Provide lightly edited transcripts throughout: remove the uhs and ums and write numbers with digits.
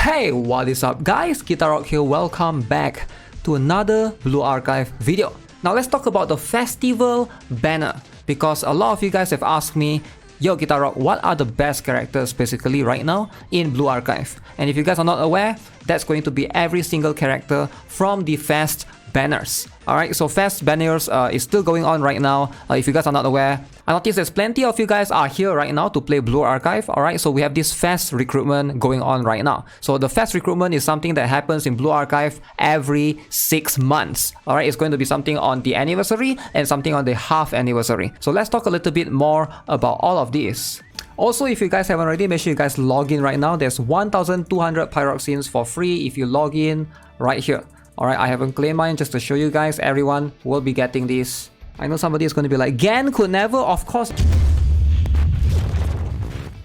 Hey, what is up guys? Gitarrock here, welcome back to another Blue Archive video. Now let's talk about the festival banner, because a lot of you guys have asked me, yo Gitarrock, what are the best characters basically right now in Blue Archive? And if you guys are not aware, that's going to be every single character from the Fest banners. Alright, so Fest banners is still going on right now. If you guys are not aware, I noticed there's plenty of you guys are here right now to play Blue Archive. Alright, so we have this Fest recruitment going on right now. So the Fest recruitment is something that happens in Blue Archive every 6 months. Alright, it's going to be something on the anniversary and something on the half anniversary. So let's talk a little bit more about all of these. Also, if you guys haven't already, make sure you guys log in right now. There's 1,200 pyroxenes for free if you log in right here. Alright, I haven't claimed mine just to show you guys. Everyone will be getting this. I know somebody is going to be like, Gan could never, of course.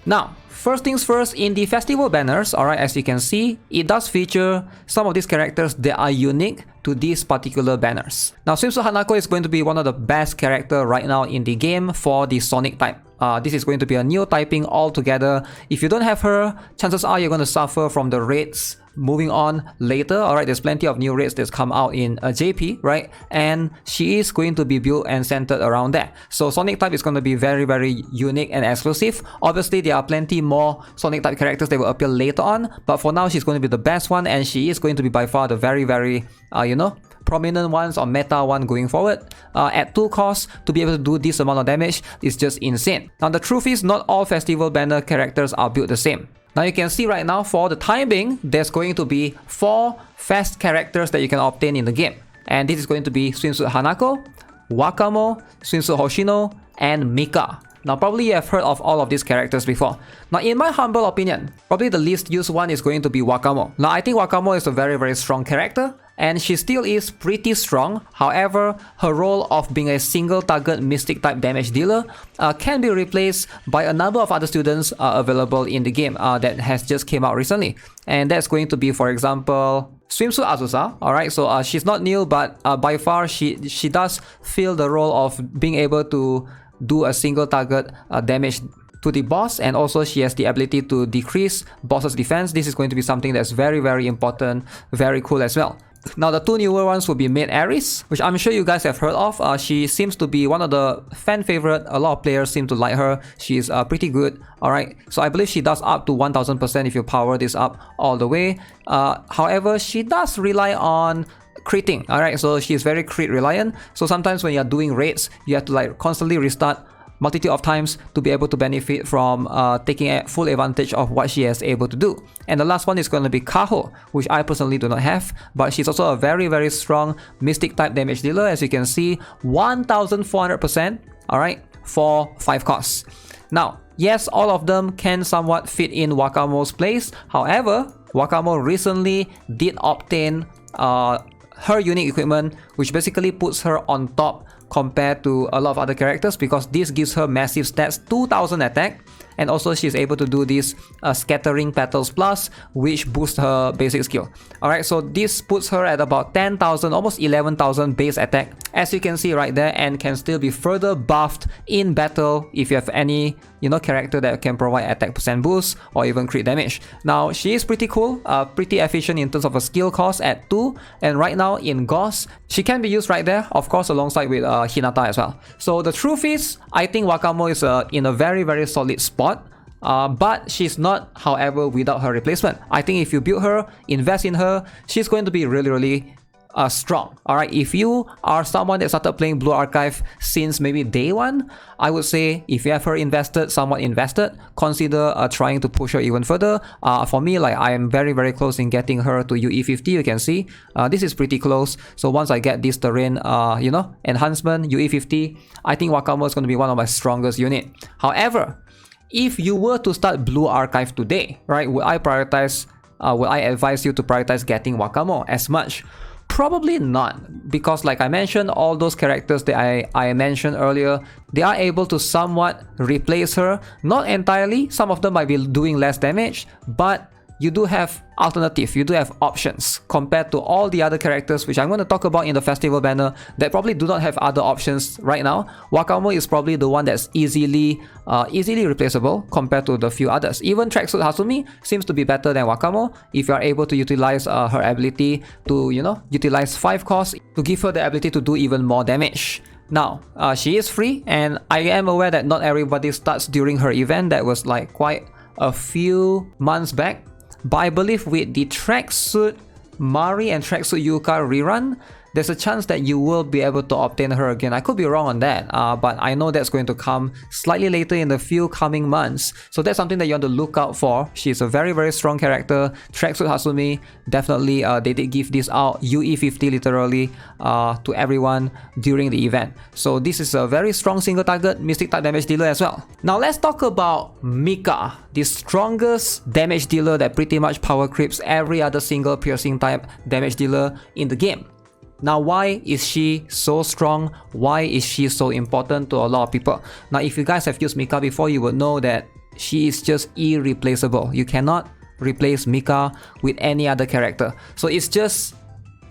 Now, first things first, in the festival banners, alright, as you can see, it does feature some of these characters that are unique to these particular banners. Now, Swimsuit Hanako is going to be one of the best characters right now in the game for the Sonic type. This is going to be a new typing altogether. If you don't have her, chances are you're going to suffer from the raids moving on later. Alright, there's plenty of new raids that's come out in JP, right? And she is going to be built and centered around that. So Sonic type is going to be very, very unique and exclusive. Obviously, there are plenty more Sonic type characters that will appear later on, but for now, she's going to be the best one, and she is going to be by far the very, very, prominent ones or meta one going forward. At 2 costs, to be able to do this amount of damage is just insane. Now, the truth is, not all festival banner characters are built the same. Now you can see right now, for the time being, there's going to be 4 Fest characters that you can obtain in the game. And this is going to be Swimsuit Hanako, Wakamo, Swimsuit Hoshino, and Mika. Now probably you have heard of all of these characters before. Now in my humble opinion, probably the least used one is going to be Wakamo. Now I think Wakamo is a very, very strong character, and she still is pretty strong. However, her role of being a single target mystic type damage dealer can be replaced by a number of other students available in the game that has just came out recently. And that's going to be, for example, Swimsuit Azusa. Alright, so she's not new, but by far she does fill the role of being able to do a single target damage to the boss, and also she has the ability to decrease boss's defense. This is going to be something that's very, very important, very cool as well. Now the 2 newer ones will be Maid Aries, which I'm sure you guys have heard of. She seems to be one of the fan favorite. A lot of players seem to like her. She's pretty good. Alright, so I believe she does up to 1000% if you power this up all the way. However, she does rely on critting. Alright, so she's very crit reliant. So sometimes when you're doing raids, you have to like constantly restart multitude of times to be able to benefit from taking full advantage of what she is able to do. And the last one is going to be Kaho, which I personally do not have, but she's also a very, very strong mystic type damage dealer. As you can see, 1400%, alright, for 5 costs. Now, yes, all of them can somewhat fit in Wakamo's place. However, Wakamo recently did obtain her unique equipment, which basically puts her on top compared to a lot of other characters, because this gives her massive stats, 2000 attack, and also she's able to do this Scattering Petals Plus, which boosts her basic skill. Alright, so this puts her at about 10,000, almost 11,000 base attack, as you can see right there, and can still be further buffed in battle if you have any character that can provide attack percent boost or even crit damage. Now she is pretty cool, pretty efficient in terms of a skill cost at 2, and right now in Gauss, she can be used right there, of course, alongside with Hinata as well. So the truth is, I think Wakamo is in a very, very solid spot. But she's not, however, without her replacement. I think if you build her, invest in her, she's going to be really, really strong. Alright, if you are someone that started playing Blue Archive since maybe day 1, I would say if you have her somewhat invested, consider trying to push her even further. For me, like, I am very, very close in getting her to UE50. You can see this is pretty close. So once I get this terrain enhancement, UE50, I think Wakamo is going to be one of my strongest unit. However, if you were to start Blue Archive today, right, would I advise you to prioritize getting Wakamo as much? Probably not, because like I mentioned, all those characters that I mentioned earlier, they are able to somewhat replace her. Not entirely, some of them might be doing less damage, but you do have alternative, you do have options compared to all the other characters which I'm going to talk about in the festival banner that probably do not have other options right now. Wakamo is probably the one that's easily replaceable compared to the few others. Even Tracksuit Hasumi seems to be better than Wakamo if you are able to utilize her ability to, utilize 5 costs to give her the ability to do even more damage. Now, she is free, and I am aware that not everybody starts during her event. That was like quite a few months back. But I believe with the Tracksuit Mari and Tracksuit Yuka rerun, there's a chance that you will be able to obtain her again. I could be wrong on that, but I know that's going to come slightly later in the few coming months. So that's something that you want to look out for. She's a very, very strong character. Tracksuit Hasumi, definitely they did give this out, UE50 literally, to everyone during the event. So this is a very strong single target Mystic type damage dealer as well. Now let's talk about Mika, the strongest damage dealer that pretty much power creeps every other single piercing type damage dealer in the game. Now, why is she so strong? Why is she so important to a lot of people? Now, if you guys have used Mika before, you would know that she is just irreplaceable. You cannot replace Mika with any other character. So it's just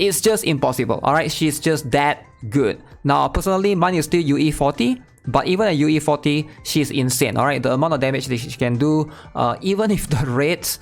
impossible. Alright, she's just that good. Now, personally, mine is still UE40. But even at UE40, she's insane. Alright, the amount of damage that she can do, even if the rates...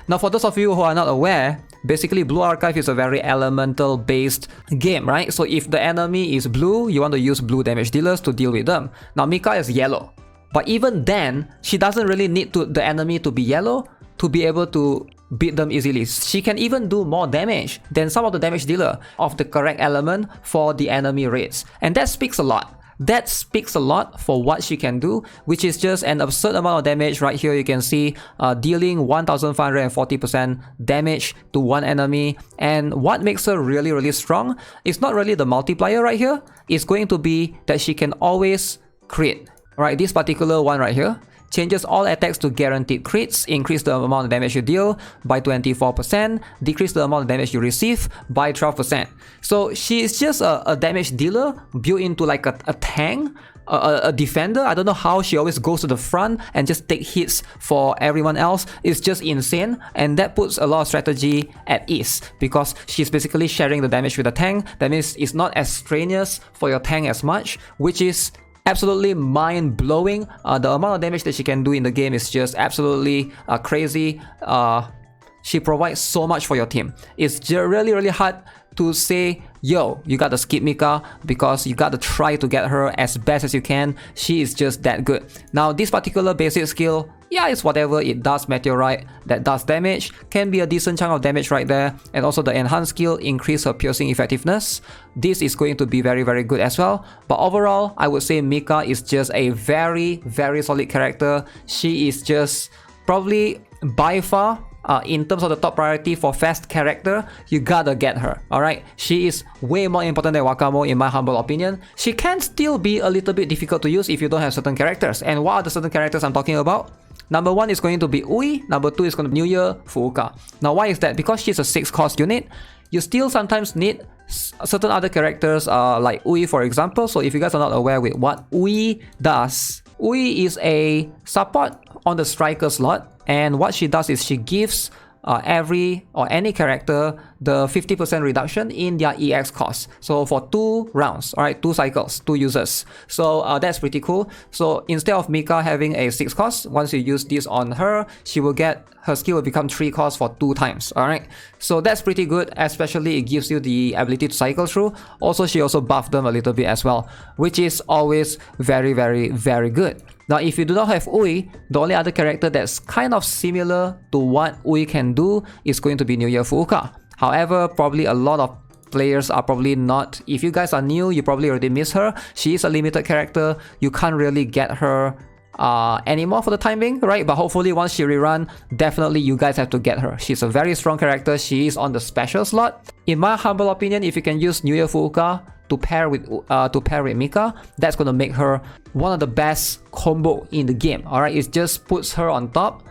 Now, for those of you who are not aware, basically Blue Archive is a very elemental based game, right? So if the enemy is blue, you want to use blue damage dealers to deal with them. Now Mika is yellow, but even then, she doesn't really need the enemy to be yellow to be able to beat them easily. She can even do more damage than some of the damage dealer of the correct element for the enemy rates. And that speaks a lot. That speaks a lot for what she can do, which is just an absurd amount of damage. Right here you can see dealing 1540% damage to one enemy. And what makes her really, really strong is not really the multiplier right here. It's going to be that she can always crit. Right, this particular one right here changes all attacks to guaranteed crits, increase the amount of damage you deal by 24%, decrease the amount of damage you receive by 12%. So she is just a damage dealer built into like a tank, a defender. I don't know how she always goes to the front and just take hits for everyone else. It's just insane, and that puts a lot of strategy at ease because she's basically sharing the damage with the tank. That means it's not as strenuous for your tank as much, which is absolutely mind-blowing. The amount of damage that she can do in the game is just absolutely crazy. She provides so much for your team. It's really, really hard to say, yo, you gotta skip Mika because you gotta try to get her as best as you can. She is just that good. Now, this particular basic skill, yeah, it's whatever. It does meteorite that does damage, can be a decent chunk of damage right there. And also the enhanced skill increase her piercing effectiveness. This is going to be very, very good as well. But overall, I would say Mika is just a very, very solid character. She is just probably by far, in terms of the top priority for fast character, you gotta get her. Alright, she is way more important than Wakamo in my humble opinion. She can still be a little bit difficult to use if you don't have certain characters. And what are the certain characters I'm talking about? Number 1 is going to be Ui, number 2 is going to be New Year Fuuka. Now why is that? Because she's a 6 cost unit, you still sometimes need certain other characters like Ui for example. So if you guys are not aware with what Ui does, Ui is a support on the striker slot, and what she does is she gives every or any character the 50% reduction in their EX cost. So for 2 rounds, alright, 2 cycles, 2 users. So that's pretty cool. So instead of Mika having a 6 cost, once you use this on her, she will get, her skill will become 3 costs for 2 times, alright. So that's pretty good, especially it gives you the ability to cycle through. Also, she also buffed them a little bit as well, which is always very, very, very good. Now, if you do not have Ui, the only other character that's kind of similar to what Ui can do is going to be New Year Fuuka. However, probably a lot of players are probably not. If you guys are new, you probably already miss her. She is a limited character. You can't really get her anymore for the time being, right? But hopefully once she rerun, definitely you guys have to get her. She's a very strong character. She is on the special slot. In my humble opinion, if you can use New Year Fuuka to pair with Mika, that's gonna make her one of the best combo in the game. Alright, it just puts her on top.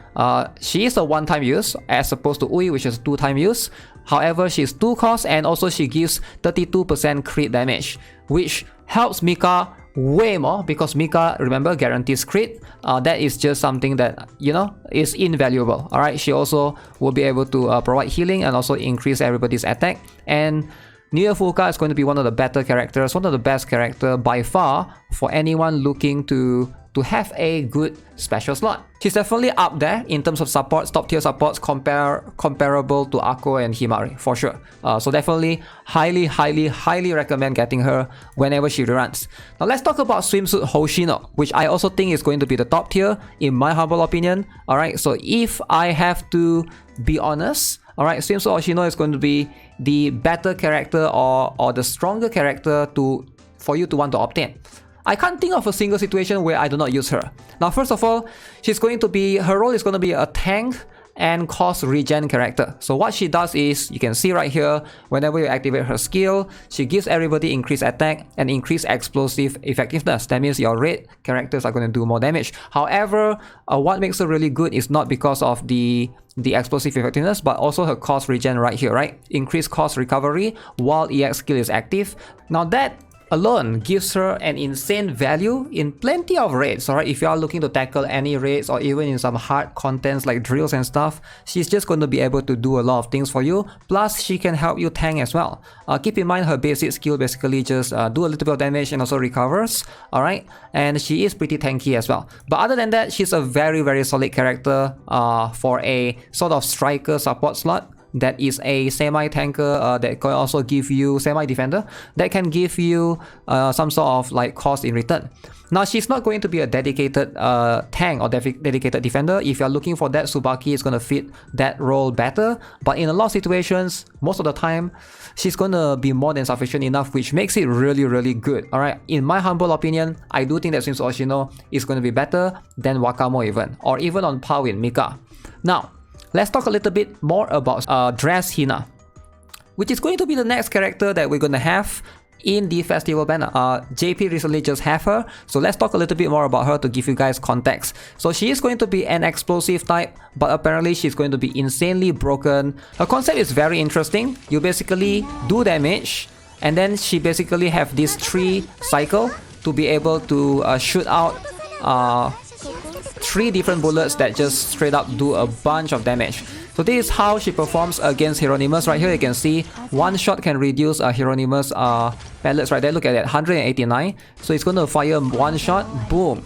She is a one-time use as opposed to Ui, which is 2-time use. However, she's 2 cost and also she gives 32% crit damage, which helps Mika way more because Mika, remember, guarantees crit. That is just something that, you know, is invaluable. Alright, she also will be able to provide healing and also increase everybody's attack. And New Fuka is going to be one of the better characters, one of the best character by far for anyone looking to have a good special slot. She's definitely up there in terms of supports, top tier supports, comparable to Akko and Himari for sure. So definitely highly recommend getting her whenever she runs. Now let's talk about Swimsuit Hoshino, which I also think is going to be the top tier in my humble opinion. Alright, so if I have to be honest, alright, Swimsuit Hoshino is going to be the better character or the stronger character for you to want to obtain. I can't think of a single situation where I do not use her. Now, first of all, her role is going to be a tank and cost regen character. So what she does is, you can see right here, whenever you activate her skill, she gives everybody increased attack and increased explosive effectiveness. That means your raid characters are going to do more damage. However, what makes her really good is not because of the explosive effectiveness, but also her cost regen right here, right? Increased cost recovery while EX skill is active. Now that alone gives her an insane value in plenty of raids. Alright, if you are looking to tackle any raids or even in some hard contents like drills and stuff, she's just going to be able to do a lot of things for you. Plus, she can help you tank as well. Keep in mind her basic skill basically just do a little bit of damage and also recovers. Alright, and she is pretty tanky as well. But other than that, she's a very solid character for a sort of striker support slot. That is a semi-tanker that can also give you semi-defender that can give you some sort of like cost in return. Now she's not going to be a dedicated tank or dedicated defender. If you're looking for that, Tsubaki is going to fit that role better, but in a lot of situations, most of the time, she's going to be more than sufficient enough, which makes it really good. Alright, in my humble opinion, I do think that Swimsuit Hoshino is going to be better than Wakamo even, or even on par with Mika. Now, let's talk a little bit more about Dress Hina, which is going to be the next character that we're going to have in the festival banner. JP recently just have her, so let's talk a little bit more about her to give you guys context. So she is going to be an explosive type, but apparently she's going to be insanely broken. Her concept is very interesting. You basically do damage, and then she basically have this 3 cycle to be able to shoot out 3 different bullets that just straight up do a bunch of damage. So this is how she performs against Hieronymus. Right here you can see one shot can reduce Hieronymus pellets right there. Look at that, 189. So it's going to fire one shot, boom.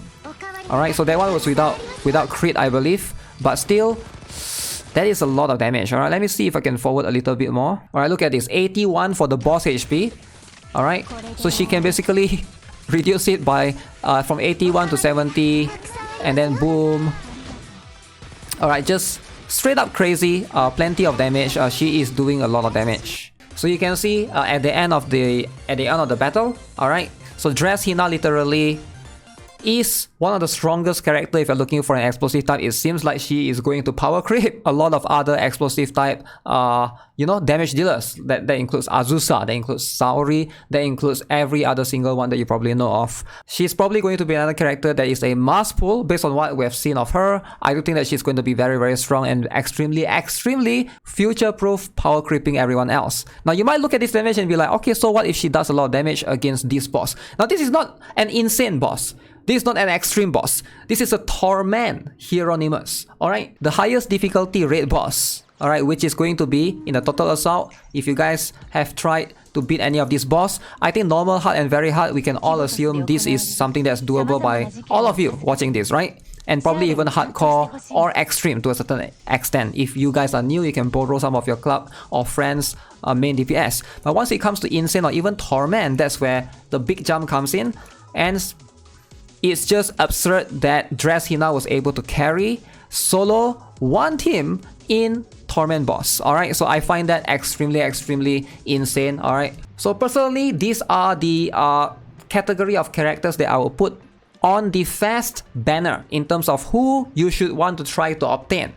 Alright, so that one was without crit, I believe, but still that is a lot of damage. Alright, let me see if I can forward a little bit more. Alright, look at this, 81 for the boss HP. Alright, so she can basically reduce it by from 81 to 70, and then boom. Alright, just straight up crazy, plenty of damage. She is doing a lot of damage. So you can see at the end of the battle, alright, so Dress Hina literally is one of the strongest character if you're looking for an explosive type. It seems like she is going to power creep a lot of other explosive type damage dealers. That includes Azusa, that includes Saori, that includes every other single one that you probably know of. She's probably going to be another character that is a must pull based on what we have seen of her. I do think that she's going to be very strong and extremely future-proof, power creeping everyone else. Now you might look at this damage and be like, okay, so what if she does a lot of damage against this boss? Now this is not an insane boss. This is not an extreme boss. This is a Torment Hieronymus. Alright, the highest difficulty raid boss. Alright, which is going to be in the Total Assault. If you guys have tried to beat any of these boss, I think normal, hard, and very hard, we can all assume this is something that's doable by all of you watching this, right? And probably even hardcore or extreme to a certain extent. If you guys are new, you can borrow some of your club or friends' main DPS. But once it comes to Insane or even Torment, that's where the big jump comes in. And it's just absurd that Dress Hina was able to carry solo one team in Torment boss. Alright, so I find that extremely insane. Alright, so personally, these are the category of characters that I will put on the Fast banner in terms of who you should want to try to obtain.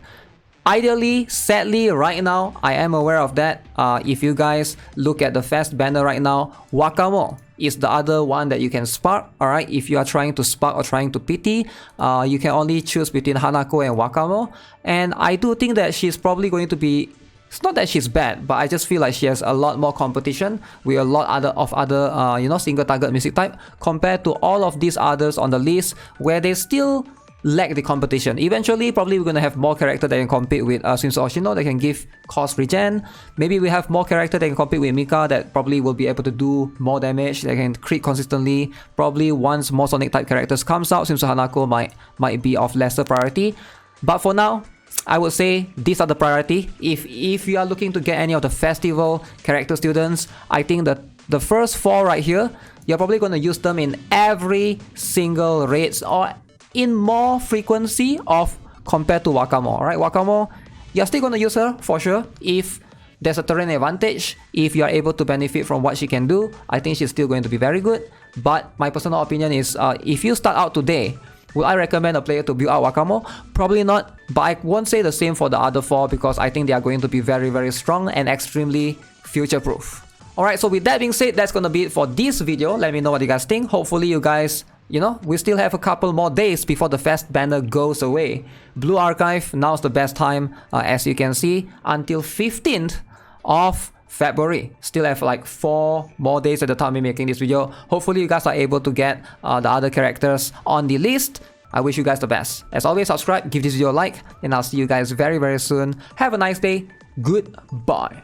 Ideally, sadly, right now, I am aware of that. If you guys look at the Fast banner right now, Wakamo is the other one that you can spark. Alright, if you are trying to spark or trying to pity, you can only choose between Hanako and Wakamo. And I do think that she's probably going to be It's not that she's bad, but I just feel like she has a lot more competition with a lot of other single target music type compared to all of these others on the list where they still lack the competition. Eventually, probably we're going to have more character that can compete with Swimsuit Oshino that can give cost regen. Maybe we have more character that can compete with Mika that probably will be able to do more damage, that can crit consistently. Probably once more Sonic type characters comes out, Swimsuit Hanako might be of lesser priority. But for now, I would say these are the priority. If you are looking to get any of the festival character students, I think that the first 4 right here, you're probably going to use them in every single raids or in more frequency of compared to Wakamo, right? Wakamo, you're still going to use her for sure if there's a terrain advantage. If you are able to benefit from what she can do, I think she's still going to be very good. But my personal opinion is if you start out today, would I recommend a player to build out Wakamo? Probably not, but I won't say the same for the other 4 because I think they are going to be very, very strong and extremely future-proof. Alright, so with that being said, that's going to be it for this video. Let me know what you guys think. Hopefully you guys, we still have a couple more days before the Fest banner goes away. Blue Archive, now's the best time, as you can see, until 15th of February. Still have like 4 more days at the time of making this video. Hopefully you guys are able to get the other characters on the list. I wish you guys the best. As always, subscribe, give this video a like, and I'll see you guys very, very soon. Have a nice day. Goodbye.